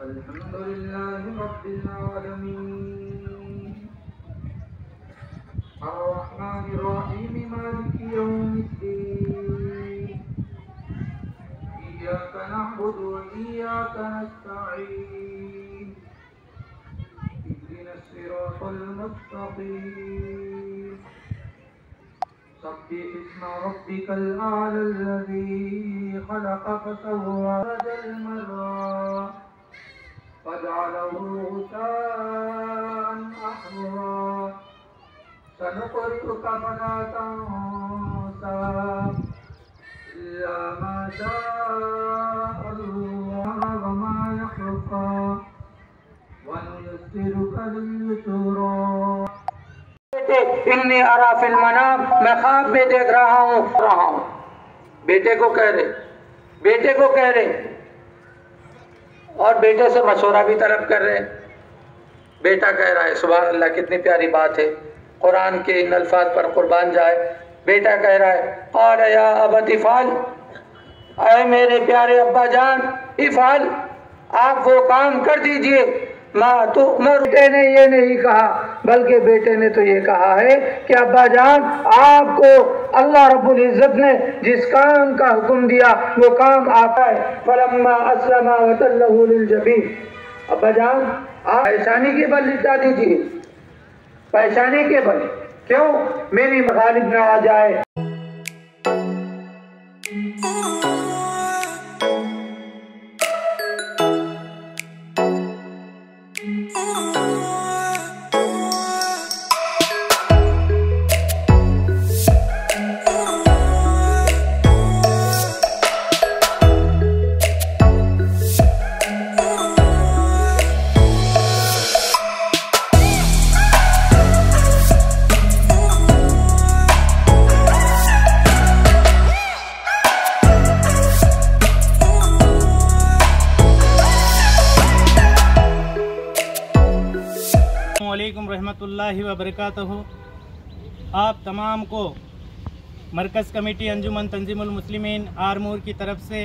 الحمد لله رب العالمين الرحمن الرحيم مالك يوم الدين إياك نعبد وإياك نستعين اهدنا الصراط المستقيم سبح اسم ربك الأعلى الذي خلق فسوى المرء فجعله غثاء أحمرا سنقرئك فلا تنسى إلا ما شاء الله وما يخفى ونيسرك لليسرى इन्नी अरा फिल मनाम, मैं ख्वाब में देख रहा हूँ। बेटे को कह रहे और बेटे से मशवरा भी तलब कर रहे। बेटा कह रहा है, सुभान अल्लाह, कितनी प्यारी बात है, कुरान के इन अल्फाज पर कुर्बान जाए। बेटा कह रहा है, क़ाल या अबत इफ़ाल, ऐ मेरे प्यारे अब्बा जान, इफ़ाल, आप वो काम कर दीजिए माँ तो बेटे ने ये नहीं कहा, बल्कि बेटे ने तो ये कहा है कि अब्बा जान, आपको अल्लाह रब्बुल इज़्ज़त ने जिस काम का हुक्म दिया वो काम आपका है। फलम्मा अस्लमा वतल्लहु लिलजबीन, अब्बा जान आप परेशानी के बल लिटा दीजिए, परेशानी के बल, क्यों? मेरी मखालिफ न आ जाए। अस्सलामुअलैकुम रहमतुल्लाहि व बरकातहू। आप तमाम को मरकज़ कमेटी अंजुमन तंजीमुल मुस्लिमीन आरमूर की तरफ से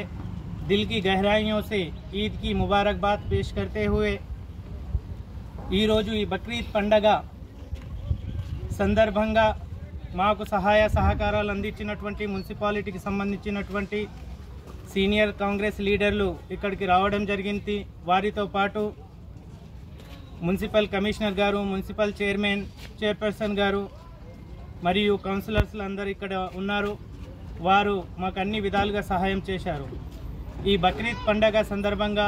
दिल की गहराइयों से ईद की मुबारकबाद पेश करते हुए ఈ రోజు ఈ బక్రీద్ పండగ సందర్భంగా మాకు సహాయ సహకారాలు అందించినటువంటి మున్సిపాలిటీకి సంబంధించినటువంటి సీనియర్ కాంగ్రెస్ లీడర్లు ఇక్కడికి రావడం జరిగింది। వారితో పాటు మున్సిపల్ కమిషనర్ గారు, మున్సిపల్ చైర్పర్సన్ గారు మరియు కౌన్సిలర్స్లు అందరూ ఇక్కడ ఉన్నారు। వారు మాకు అన్ని విధాలుగా సహాయం చేశారు। ఈ బక్రీద్ పండగ సందర్భంగా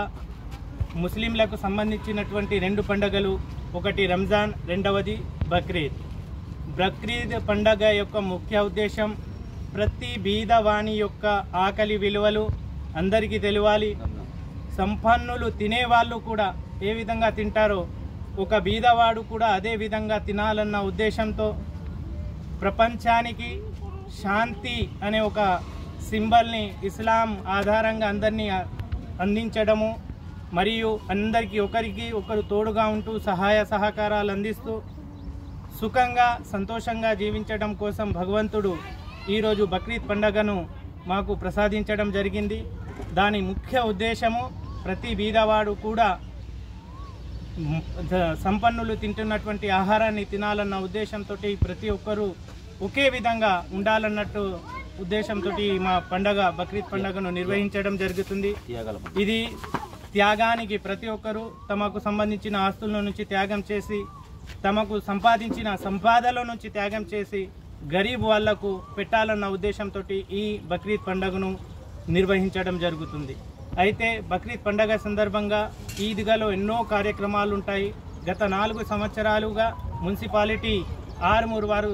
ముస్లింలకు సంబంధించినటువంటి రెండు పండుగలు, ఒకటి రంజాన్, రెండవది బక్రీద్। బక్రీద్ పండగ యొక్క ముఖ్య ఉద్దేశం ప్రతి బీదవాణి యొక్క ఆకలి విలువలు అందరికీ తెలియాలి। సంపన్నులు తినేవాళ్ళు కూడా ఏ విధంగా తింటారో ఒక బీదవాడు కూడా అదే విధంగా తినాలన్న ఉద్దేశంతో ప్రపంచానికి శాంతి అనే ఒక సింబల్ని ఇస్లాం ఆధారంగా అందరినీ అందించడము మరియు అందరికీ ఒకరికి ఒకరు తోడుగా ఉంటూ సహాయ సహకారాలు అందిస్తూ సుఖంగా సంతోషంగా జీవించడం కోసం భగవంతుడు ఈరోజు బక్రీద్ పండుగను మాకు ప్రసాదించడం జరిగింది। దాని ముఖ్య ఉద్దేశము ప్రతి బీదవాడు కూడా సంపన్నులు తింటున్నటువంటి ఆహారాన్ని తినాలన్న ఉద్దేశంతో ప్రతి ఒక్కరూ ఒకే విధంగా ఉండాలన్నట్టు ఉద్దేశంతో మా పండగ బక్రీద్ పండుగను నిర్వహించడం జరుగుతుంది। ఇది త్యాగానికి ప్రతి ఒక్కరూ తమకు సంబంధించిన ఆస్తుల నుంచి త్యాగం చేసి, తమకు సంపాదించిన సంపాదనల నుంచి త్యాగం చేసి గరీబ్ వాళ్లకు పెట్టాలన్న ఉద్దేశంతో ఈ బక్రీద్ పండుగను నిర్వహించడం జరుగుతుంది। అయితే బక్రీద్ పండగ సందర్భంగా ఈద్గాలో ఎన్నో కార్యక్రమాలు ఉంటాయి। గత 4 సంవత్సరాలుగా మున్సిపాలిటీ ఆర్మూర్ వారు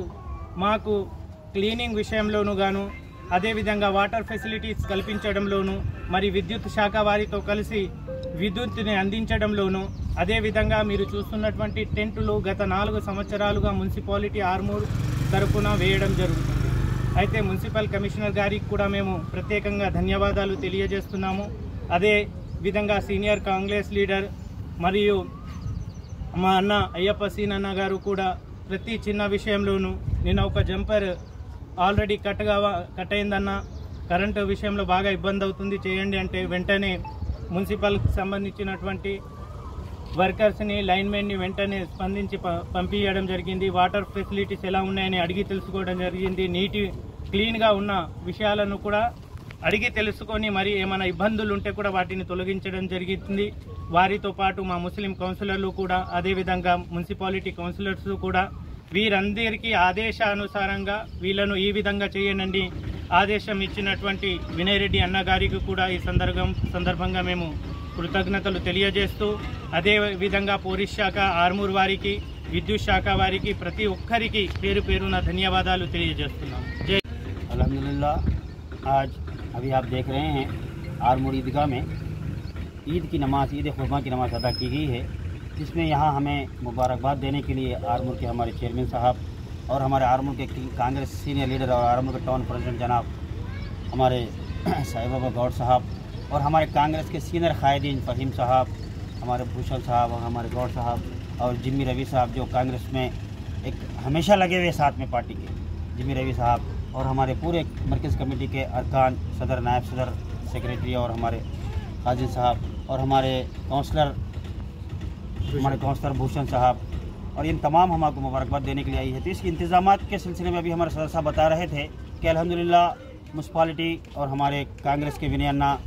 మాకు క్లీనింగ్ విషయంలోనూ గాను, అదేవిధంగా వాటర్ ఫెసిలిటీస్ కల్పించడంలోనూ, మరి విద్యుత్ శాఖ వారితో కలిసి విద్యుత్తుని అందించడంలోనూ, అదేవిధంగా మీరు చూస్తున్నటువంటి టెంటులు గత 4 సంవత్సరాలుగా మున్సిపాలిటీ ఆర్మూర్ తరపున వేయడం జరుగుతుంది। అయితే మున్సిపల్ కమిషనర్ గారికి కూడా మేము ప్రత్యేకంగా ధన్యవాదాలు తెలియజేస్తున్నాము। అదే విధంగా సీనియర్ కాంగ్రెస్ లీడర్ మరియు మా అన్న అయ్యప్ప సీనన్న గారు కూడా ప్రతి చిన్న విషయంలోనూ, నిన్న ఒక జంపర్ ఆల్రెడీ కట్ అయిందన్న, కరెంటు విషయంలో బాగా ఇబ్బంది అవుతుంది చేయండి అంటే వెంటనే మున్సిపల్కి సంబంధించినటువంటి వర్కర్స్ని లైన్మెన్ని వెంటనే స్పందించి పంపించడం జరిగింది. వాటర్ ఫెసిలిటీస్ ఎలా ఉన్నాయని అడిగి తెలుసుకోవడం జరిగింది. నీటి క్లీన్గా ఉన్న విషయాలను కూడా అడిగి తెలుసుకొని మరి ఏమైనా ఇబ్బందులు ఉంటే కూడా వాటిని తొలగించడం జరిగింది. వారితో పాటు మా ముస్లిం కౌన్సిలర్లు కూడా అదేవిధంగా మున్సిపాలిటీ కౌన్సిలర్స్ కూడా వీరందరికీ ఆదేశానుసారంగా వీళ్ళను ఈ విధంగా చేయనండి ఆదేశం ఇచ్చినటువంటి వినయ్ రెడ్డి అన్న గారికి కూడా ఈ సందర్భంగా మేము కృతజ్ఞతలు తెలియజేస్తూ అదే విధంగా పోలీస్ శాఖ, ఆర్మూర్ వారికి, విద్యుత్ శాఖ వారికి ప్రతి ఒక్కరికి పేరు పేరున ధన్యవాదాలు తెలియజేస్తున్నాం. జై अल्हम्दुलिल्लाह। आज अभी आप देख रहे हैं आरमूर ईदगाह में ईद की नमाज़, ईद खुर्मा की नमाज़ अदा की गई है, जिसमें यहाँ हमें मुबारकबाद देने के लिए आरमूर के हमारे चेयरमैन साहब और हमारे आरमूर के कांग्रेस सीनियर लीडर और आरमूर के टाउन प्रेसिडेंट जनाब हमारे साहिब बाबा गौड़ साहब और हमारे कांग्रेस के सीनियर कायदीन फ़हीम साहब, हमारे भूषण साहब और हमारे गौड़ साहब और जिम्मी रवि साहब जो कांग्रेस में एक हमेशा लगे हुए साथ में पार्टी के जिम्मी रवि साहब और हमारे पूरे मरकज़ कमेटी के अरकान, सदर, नायब सदर, सेक्रेटरी और हमारे काजिन साहब और हमारे काउंसलर भूषण साहब और इन तमाम हम आपको मुबारकबाद देने के लिए आई है। तो इस इंतज़ामात के सिलसिले में अभी हमारे सदर साहब बता रहे थे कि अल्हम्दुलिल्लाह म्यूनसिपालिटी और हमारे कांग्रेस के विनय अन्ना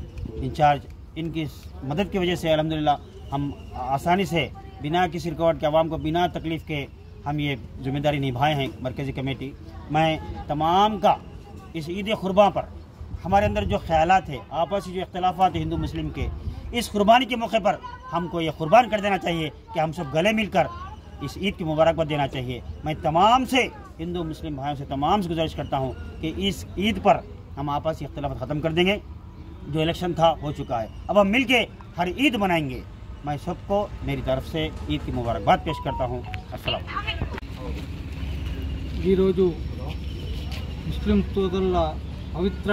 इंचार्ज, इनकी मदद की वजह से अल्हम्दुलिल्लाह हम आसानी से बिना किसी रुकावट के आवाम को बिना तकलीफ़ के हम ये जिम्मेदारी निभाए हैं मरकज़ी कमेटी। मैं तमाम का इस ईद खुर्बान पर हमारे अंदर जो ख्यालात है, आपसी जो इख्तिलाफात है हिंदू मुस्लिम के, इस कुर्बानी के मौके पर हमको ये कुर्बान कर देना चाहिए कि हम सब गले मिलकर इस ईद की मुबारकबाद देना चाहिए। मैं तमाम से हिंदू मुस्लिम भाइयों से तमाम से गुजारिश करता हूँ कि इस ईद पर हम आपसी इख्तिलाफात ख़त्म कर देंगे। जो इलेक्शन था हो चुका है, अब हम मिल के हर ईद मनाएंगे। मैं सबको मेरी तरफ से ईद की मुबारकबाद पेश करता हूँ। अस्सलाम। ఈరోజు ముస్లిం సోదరుల పవిత్ర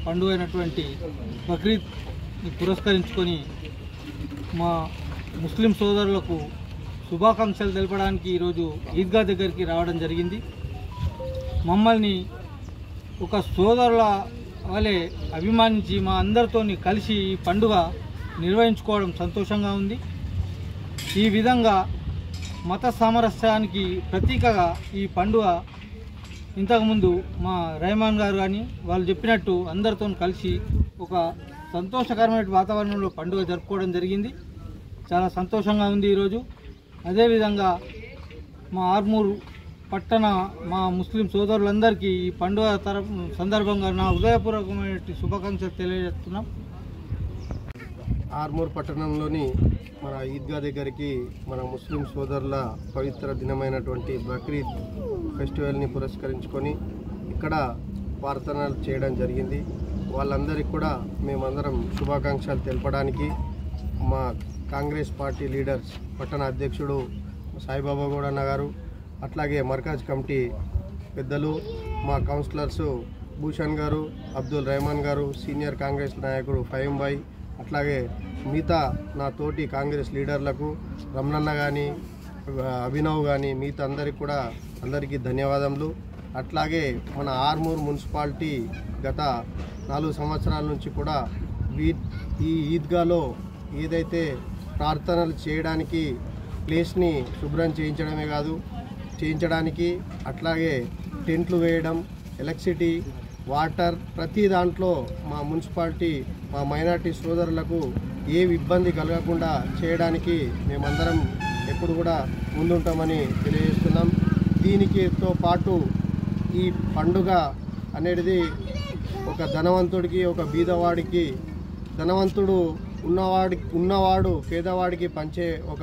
పండుగ అయినటువంటి బక్రీద్ని పురస్కరించుకొని మా ముస్లిం సోదరులకు శుభాకాంక్షలు తెలపడానికి ఈరోజు ఈద్గా దగ్గరికి రావడం జరిగింది. మమ్మల్ని ఒక సోదరుల వలె అభిమానించి మా అందరితో కలిసి ఈ పండుగ నిర్వహించుకోవడం సంతోషంగా ఉంది. ఈ విధంగా మత సామరస్యానికి ప్రతీకగా ఈ పండుగ ఇంతకుముందు మా రెహమాన్ గారు కానీ వాళ్ళు చెప్పినట్టు అందరితో కలిసి ఒక సంతోషకరమైన వాతావరణంలో పండుగ జరుపుకోవడం జరిగింది. చాలా సంతోషంగా ఉంది ఈరోజు. అదేవిధంగా మా ఆర్మూరు పట్టణ మా ముస్లిం సోదరులందరికీ ఈ పండుగ సందర్భంగా నా హృదయపూర్వకమైన శుభాకాంక్షలు తెలియజేస్తున్నాం. ఆర్మూర్ పట్టణంలోని మన ఈద్గా దగ్గరికి మన ముస్లిం సోదరుల పవిత్ర దినమైనటువంటి బక్రీద్ ఫెస్టివల్ని పురస్కరించుకొని ఇక్కడ ప్రార్థనలు చేయడం జరిగింది. వాళ్ళందరికీ కూడా మేమందరం శుభాకాంక్షలు తెలపడానికి మా కాంగ్రెస్ పార్టీ లీడర్స్, పట్టణ అధ్యక్షుడు సాయిబాబా గౌడన్న గారు, అట్లాగే మర్కజ్ కమిటీ పెద్దలు, మా కౌన్సిలర్స్ భూషణ్ గారు, అబ్దుల్ రెహమాన్ గారు, సీనియర్ కాంగ్రెస్ నాయకుడు ఫహీం భాయ్, అట్లాగే మిగతా నా తోటి కాంగ్రెస్ లీడర్లకు రమణన్న కానీ, అభినవ్ కానీ మిగతా అందరికీ ధన్యవాదములు. అట్లాగే మన ఆర్మూర్ మున్సిపాలిటీ గత 4 సంవత్సరాల నుంచి కూడా ఈ ఈద్గాలో ఏదైతే ప్రార్థనలు చేయడానికి ప్లేస్ని శుభ్రం చేయించడానికి అట్లాగే టెంట్లు వేయడం, ఎలక్ట్రిసిటీ, వాటర్ ప్రతి దాంట్లో మా మున్సిపాలిటీ మా మైనార్టీ సోదరులకు ఏ ఇబ్బంది కలగకుండా చేయడానికి మేమందరం ఎప్పుడు కూడా ముందుంటామని తెలియజేస్తున్నాం. దీనితో పాటు ఈ పండుగ అనేది ఒక ధనవంతుడికి, ఒక బీదవాడికి, ధనవంతుడు ఉన్నవాడు పేదవాడికి పంచే ఒక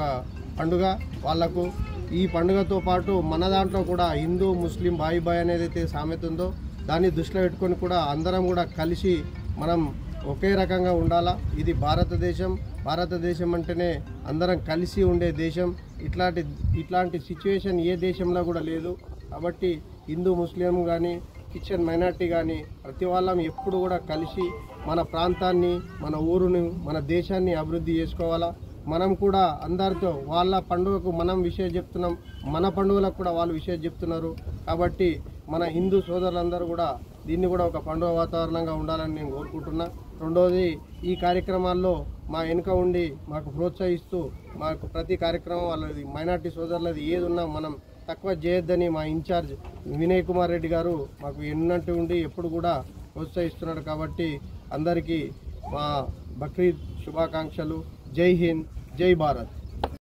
పండుగ వాళ్లకు. ఈ పండుగతో పాటు మన దాంట్లో కూడా హిందూ ముస్లిం బాయి అనేది సామెత ఉందో దాన్ని దృష్టిలో పెట్టుకొని కూడా అందరం కూడా కలిసి మనం ఒకే రకంగా ఉండాలా. ఇది భారతదేశం అంటేనే అందరం కలిసి ఉండే దేశం. ఇట్లాంటి సిచ్యువేషన్ ఏ దేశంలో కూడా లేదు. కాబట్టి హిందూ ముస్లిం కానీ, క్రిస్టియన్ మైనార్టీ కానీ ప్రతి వాళ్ళం ఎప్పుడు కూడా కలిసి మన ప్రాంతాన్ని, మన ఊరుని, మన దేశాన్ని అభివృద్ధి చేసుకోవాలా. మనం కూడా అందరితో వాళ్ళ పండుగకు మనం విషయం చెప్తున్నాం, మన పండుగలకు కూడా వాళ్ళు విషయం చెప్తున్నారు. కాబట్టి మన హిందూ సోదరులందరూ కూడా దీన్ని కూడా ఒక పండుగ వాతావరణంగా ఉండాలని నేను కోరుకుంటున్నా. రెండోది, ఈ కార్యక్రమాల్లో మా వెనుక ఉండి మాకు ప్రోత్సహిస్తూ మాకు ప్రతి కార్యక్రమం వాళ్ళది మైనార్టీ సోదరులది ఏది ఉన్నా మనం తక్కువ చేయొద్దని మా ఇన్ఛార్జ్ వినయ్ కుమార్ రెడ్డి గారు మాకు ఎన్నట్టు ఉండి ఎప్పుడు కూడా ప్రోత్సహిస్తున్నాడు. కాబట్టి అందరికీ మా బక్రీద్ శుభాకాంక్షలు. జై హింద్, జై భారత్.